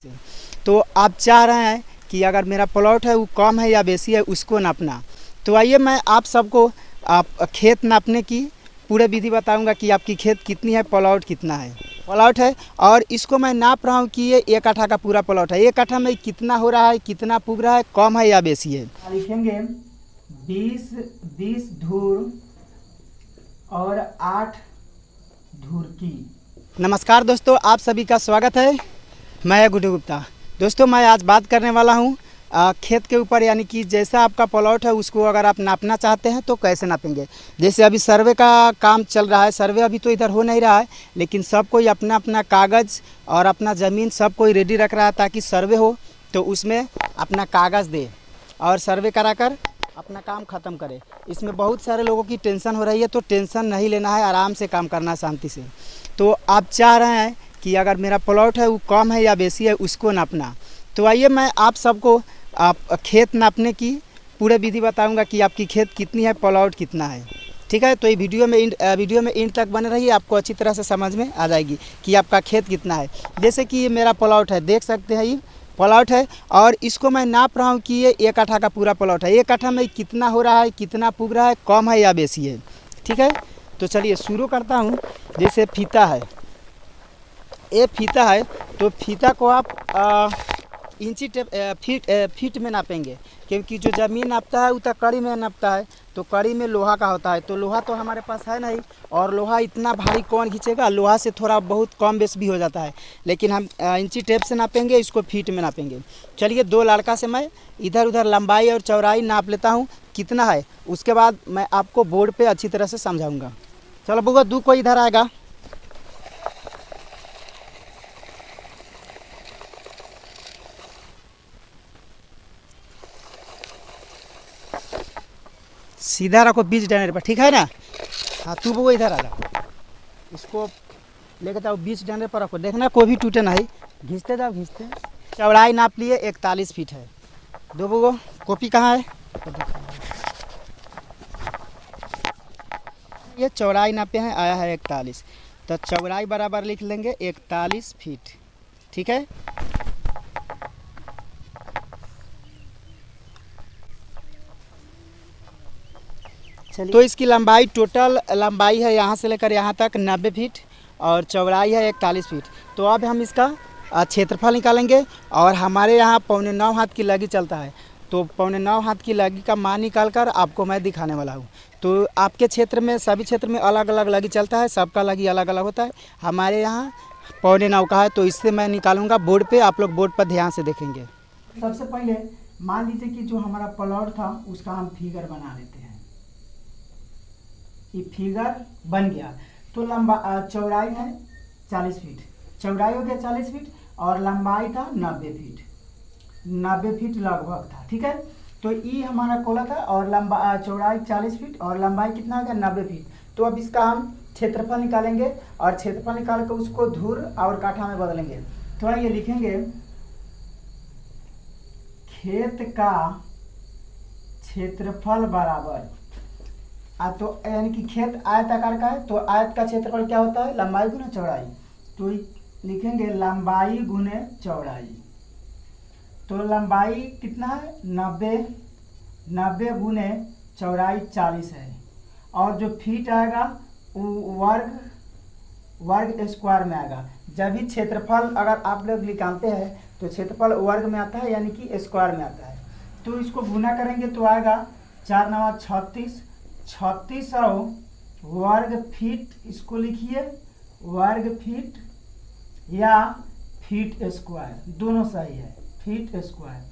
तो आप चाह रहे हैं कि अगर मेरा प्लॉट है वो कम है या बेसी है उसको नापना। तो आइए मैं आप सबको आप खेत नापने की पूरे विधि बताऊंगा कि आपकी खेत कितनी है, प्लॉट कितना है। प्लॉट है और इसको मैं नाप रहा हूँ कि ये 1 कट्ठा का पूरा प्लॉट है। 1 कट्ठा में कितना हो रहा है, कितना पुग रहा है, कम है या बेसी है। लिखेंगे 20 धूर और 8 धूर की। नमस्कार दोस्तों, आप सभी का स्वागत है। मैं गुड्डू गुप्ता। दोस्तों मैं आज बात करने वाला हूँ खेत के ऊपर, यानी कि जैसा आपका प्लॉट है उसको अगर आप नापना चाहते हैं तो कैसे नापेंगे। जैसे अभी सर्वे का काम चल रहा है, सर्वे अभी तो इधर हो नहीं रहा है, लेकिन सब कोई अपना अपना कागज़ और अपना ज़मीन सब कोई रेडी रख रहा है ताकि सर्वे हो तो उसमें अपना कागज़ दे और सर्वे करा कर अपना काम ख़त्म करे। इसमें बहुत सारे लोगों की टेंशन हो रही है, तो टेंशन नहीं लेना है, आराम से काम करना, शांति से। तो आप चाह रहे हैं कि अगर मेरा प्लॉट है वो कम है या बेसी है उसको नापना। तो आइए मैं आप सबको आप खेत नापने की पूरे विधि बताऊंगा कि आपकी खेत कितनी है, प्लॉट कितना है। ठीक है, तो ये वीडियो में इंड तक बने रहिए, आपको अच्छी तरह से समझ में आ जाएगी कि आपका खेत कितना है। जैसे कि ये मेरा प्लॉट है, देख सकते हैं ये प्लॉट है और इसको मैं नाप रहा हूँ कि ये 1 कट्ठा का पूरा प्लॉट है। 1 कट्ठा में कितना हो रहा है, कितना पुग रहा है, कम है या बेसी है। ठीक है, तो चलिए शुरू करता हूँ। जैसे फीता है, ये फीता है तो फीता को आप इंची टेप फीट में नापेंगे, क्योंकि जो ज़मीन नापता है वो तो कड़ी में नापता है, तो कड़ी में लोहा का होता है। तो लोहा तो हमारे पास है नहीं, और लोहा इतना भारी कौन खींचेगा। लोहा से थोड़ा बहुत कम बेस भी हो जाता है, लेकिन हम इंची टेप से नापेंगे, इसको फीट में नापेंगे। चलिए 2 लड़का से मैं इधर उधर लंबाई और चौड़ाई नाप लेता हूँ कितना है, उसके बाद मैं आपको बोर्ड पर अच्छी तरह से समझाऊँगा। चलो बुआ, 2 को इधर आएगा। सीधा रखो बीच डंडे पर, ठीक है ना। हाँ, तू वो इधर आ जा, इसको लेके जाओ बीच डंडे पर रखो, देखना कोई भी टूटे नहीं। घिसते जाओ, घिसते। चौड़ाई नाप लिए 41 फीट है। दो वो कॉपी कहाँ है, ये चौड़ाई नापे हैं, आया है 41, तो चौड़ाई बराबर लिख लेंगे 41 फीट। ठीक है, तो इसकी लंबाई, टोटल लंबाई है यहाँ से लेकर यहाँ तक 90 फीट और चौड़ाई है 41 फीट। तो अब हम इसका क्षेत्रफल निकालेंगे, और हमारे यहाँ 9.25 हाथ की लगी चलता है, तो 9.25 हाथ की लगी का मान निकाल कर आपको मैं दिखाने वाला हूँ। तो आपके क्षेत्र में, सभी क्षेत्र में अलग अलग लगी चलता है, सबका लगी अलग अलग होता है। हमारे यहाँ 9.25 का है, तो इससे मैं निकालूँगा बोर्ड पर, आप लोग बोर्ड पर ध्यान से देखेंगे। सबसे पहले मान लीजिए कि जो हमारा प्लॉट था उसका हम फिगर बना लेते हैं। ये फिगर बन गया, तो चौड़ाई है 40 फीट, चौड़ाई हो गया 40 फीट और लंबाई था 90 फीट, 90 फीट लगभग था। ठीक है, तो ये हमारा कोला था और चौड़ाई 40 फीट और लंबाई कितना हो गया 90 फीट। तो अब इसका हम क्षेत्रफल निकालेंगे और क्षेत्रफल निकाल कर उसको धूर और काठा में बदलेंगे। थोड़ा ये लिखेंगे, खेत का क्षेत्रफल बराबर, तो यानी कि खेत आयताकार का है, तो आयत का क्षेत्रफल क्या होता है, लंबाई गुने चौड़ाई। तो लिखेंगे लंबाई गुने चौड़ाई। तो लंबाई कितना है 90 गुने चौड़ाई 40 है, और जो फीट आएगा वो वर्ग स्क्वायर में आएगा। जब भी क्षेत्रफल अगर आप लोग निकालते हैं तो क्षेत्रफल वर्ग में आता है, यानी कि स्क्वायर में आता है। तो इसको गुना करेंगे तो आएगा 4 9 36, 3600 वर्ग फीट। इसको लिखिए वर्ग फीट या फीट स्क्वायर, दोनों सही है, फीट स्क्वायर।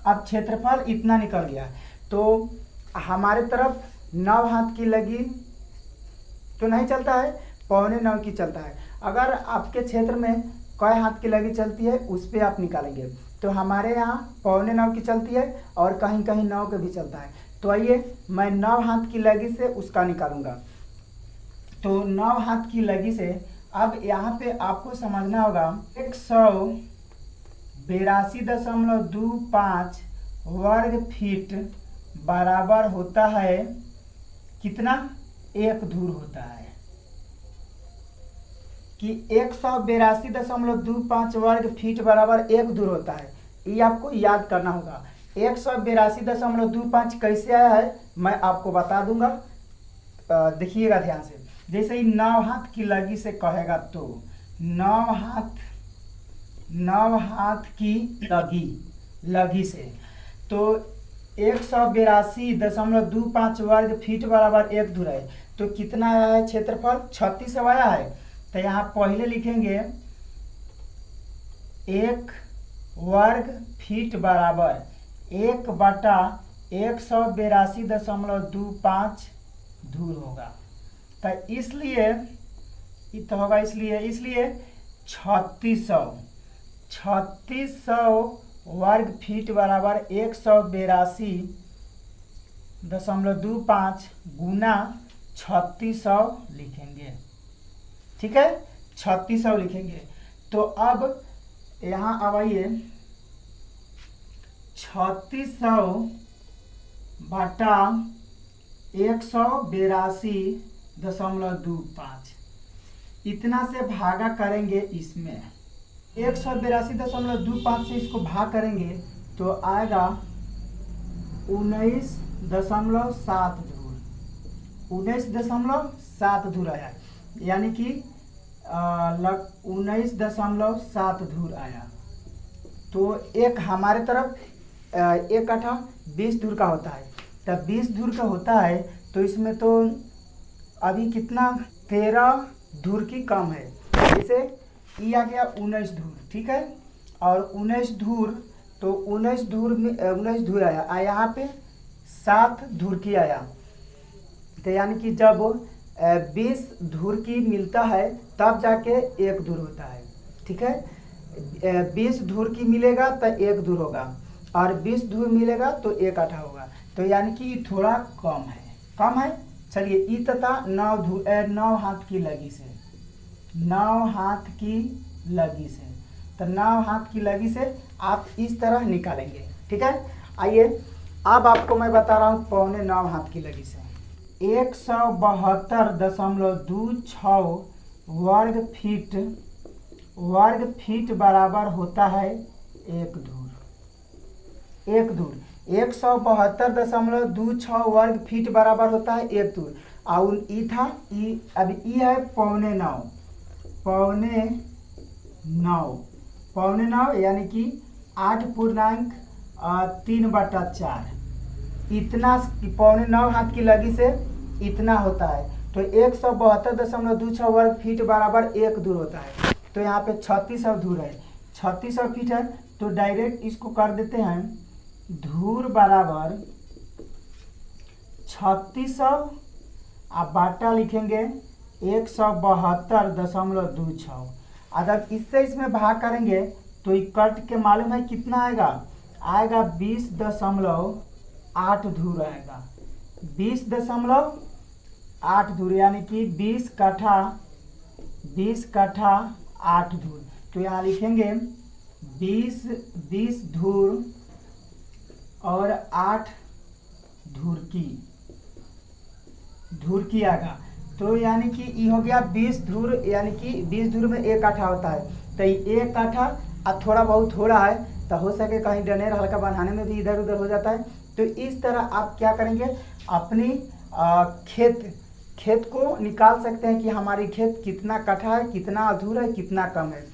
अब क्षेत्रफल इतना निकल गया, तो हमारे तरफ 9 हाथ की लगी तो नहीं चलता है, 9.25 की चलता है। अगर आपके क्षेत्र में कई हाथ की लगी चलती है उस पर आप निकालेंगे, तो हमारे यहाँ 9.25 की चलती है और कहीं कहीं 9 के भी चलता है। तो आइए मैं 9 हाथ की लगी से उसका निकालूंगा। तो 9 हाथ की लगी से अब यहाँ पे आपको समझना होगा 182.25 वर्ग फीट बराबर होता है कितना, 1 धूर होता है। कि 182.25 वर्ग फीट बराबर 1 धुर होता है। ये आपको याद करना होगा। 182.25 कैसे आया है मैं आपको बता दूंगा, देखिएगा ध्यान से। जैसे ही 9 हाथ की लगी से कहेगा तो 9 हाथ की लगी से, तो 182.25 वर्ग फीट बराबर 1 धुर है। तो कितना आया है क्षेत्रफल? 36 आया है। तो यहाँ पहले लिखेंगे 1 वर्ग फीट बराबर 1/182.25 धूर होगा। तो इसलिए 3600 वर्ग फीट बराबर 182.25 गुना 3600 लिखेंगे। ठीक है, 3600 लिखेंगे। तो अब यहाँ अब आइए, 3600 बटा 182.25 इतना से भागा करेंगे। इसमें 182.25 से इसको भाग करेंगे तो आएगा 19.7 धूर। 19.7 धूर आया, यानी कि 19.7 धूर आया। तो एक हमारे तरफ 1 कट्ठा 20 धूर का होता है। तब 20 धूर का होता है तो इसमें तो अभी कितना 13 धूर की कम है। जैसे ये आ गया 19 धूर, ठीक है, और 19 धूर, तो 19 धूर में 19 धूर आया, यहाँ पे 7 धूर की आया। तो यानी कि जब 20 धूर की मिलता है तब जाके 1 धूर होता है। ठीक है, 20 धूर की मिलेगा तो 1 धूर होगा, और 20 धूर मिलेगा तो 1 कट्ठा होगा। तो यानी कि थोड़ा कम है। चलिए, ई तथा 9 हाथ की लगी से, 9 हाथ की लगी से, तो 9 हाथ की लगी से आप इस तरह निकालेंगे। ठीक है, आइए अब आपको मैं बता रहा हूँ 9.25 हाथ की लगी से। 172.26 वर्ग फीट बराबर होता है 1 धूर। 172.26 वर्ग फीट बराबर होता है 1 धूर। और ई था अब ई है 9.9 यानी कि 8.3/4 इतना 9.25 हाथ की लगी से इतना होता है। तो 172.26 वर्ग फीट बराबर 1 धूर होता है। तो यहाँ पे 3600 धूर है, 3600 फीट है। तो डायरेक्ट इसको कर देते हैं, धूर बराबर 3600 आप बाटा लिखेंगे 172.26। अगर इससे इसमें भाग करेंगे तो ये कट के मालूम है कितना आएगा 20.8 धूर आएगा। 20.8 धूर यानी कि 20 कट्ठा 8 धूर। तो यहाँ लिखेंगे 20 धूर और 8 धूर की आएगा। तो यानी कि ये हो गया 20 धूर, यानी कि 20 धूर में 1 कट्ठा होता है। तो 1 कट्ठा अब थोड़ा बहुत हो रहा है, तो हो सके कहीं डनेर हल्का बनाने में भी इधर उधर हो जाता है। तो इस तरह आप क्या करेंगे, अपनी खेत को निकाल सकते हैं कि हमारी खेत कितना कट्ठा है, कितना अधूरा है, कितना कम है।